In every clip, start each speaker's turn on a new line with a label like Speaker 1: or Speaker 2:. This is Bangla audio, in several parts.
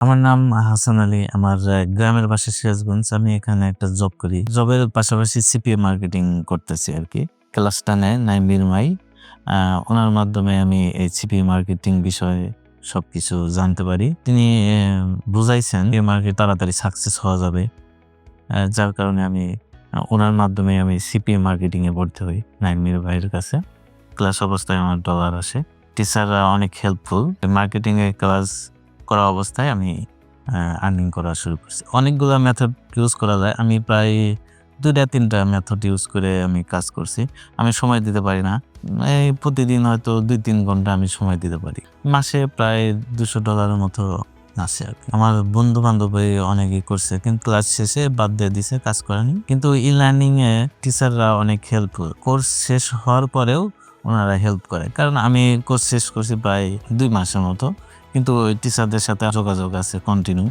Speaker 1: আমার নাম হাসান আলী। আমার গ্রামের বাসা সিরাজগঞ্জ। আমি এখানে একটা জব করি। জবের পাশাপাশি সিপিএ মার্কেটিং করতেছি আরকি। ক্লাসটা নেয় নাইম বিরমাই। আ উনার মাধ্যমে আমি এই সিপিএ মার্কেটিং বিষয়ে সবকিছু জানতে পারি। তিনি বুঝাইছেন এই মার্কেট তাড়াতাড়ি সাকসেস হওয়া যাবে। যার কারণে আমি উনার মাধ্যমে আমি সিপিএ মার্কেটিং এ ভর্তি হই নাইম মির ভাইয়ের কাছে। ক্লাস অবস্থায় আমার ডলার আসে। টিচাররা অনেক হেল্পফুল। মার্কেটিং এ ক্লাস করা অবস্থায় আমি আর্নিং করা শুরু করছি। অনেকগুলা মেথড ইউজ করা যায়। আমি প্রায় ২ টা ৩ টা মেথড ইউজ করে আমি কাজ করছি। আমি সময় দিতে পারি না। এই প্রতিদিন হয়তো ২-৩ ঘন্টা আমি সময় দিতে পারি। মাসে প্রায় $২০০ এর মতো আছে আরকি। আমার বন্ধু-বান্ধবী অনেকেই করছে। কিন্তু ক্লাস শেষে বাদ দিয়ে দিছে, কাজ করেনি। কিন্তু ই-লার্নিং এ টিচাররা অনেক হেল্পফুল। কোর্স শেষ হওয়ার পরেও উনারা হেল্প করে। কারণ আমি কোর্স শেষ করছি প্রায় ২ মাসের মতো। কিন্তু ওই টিচারদের সাথে যোগাযোগ আছে কন্টিনিউ।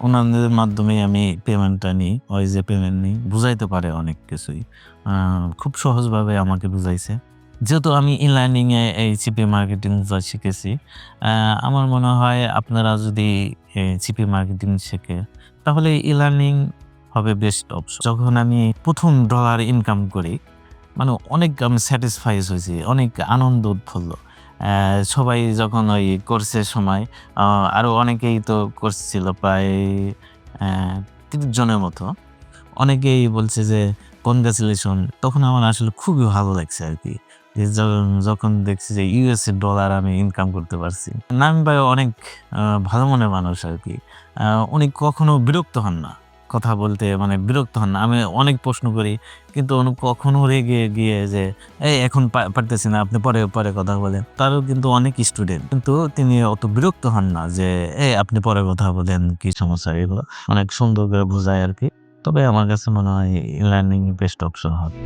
Speaker 1: উনাদের মাধ্যমেই আমি পেমেন্টটা নিই। ওই যে পেমেন্ট নিই, বুঝাইতে পারে অনেক কিছুই। আ খুব সহজভাবে আমাকে বুঝাইছে। যেহেতু আমি ই-লার্নিং এ এই সিপিএ মার্কেটিং শিখেছি, আ আমার মনে হয় আপনারা যদি সিপিএ মার্কেটিং শেখে তাহলে ই-লার্নিং হবে বেস্ট অপশন। যখন আমি ১ম ডলার ইনকাম করি মানে অনেক আমি স্যাটিসফাইড হইছি। অনেক আনন্দ উৎফুল্ল। সবাই যখন ওই কোর্সের সময় আ আরো অনেকেই তো কোর্স ছিল প্রায় অ্যা ৩০ জনের মতো। অনেকেই বলছে যে কনগ্রাচুলেশন। তখন আমার আসলে খুবই ভালো লাগছে আরকি। যে যখন দেখছি যে ইউএসএ ডলার আমি ইনকাম করতে পারছি। নাম ভাই অনেক ভালো মনের মানুষ আরকি। আ উনি কখনো বিরক্ত হন না। কথা বলতে মানে বিরক্ত হন না। আমি অনেক প্রশ্ন করি কিন্তু উনি কখনো রেগে গিয়ে যে, "এই এখন পারতেছি না, আপনি পরে কথা বলেন।" তারও কিন্তু অনেক স্টুডেন্ট। কিন্তু তিনি অত বিরক্ত হন না যে, "এই আপনি পরে কথা বলেন, কি সমস্যা?" এগুলো অনেক সুন্দর করে বুঝায় আরকি। তবে আমার কাছে মনে হয় লার্নিং বেস্ট অপশন হবে।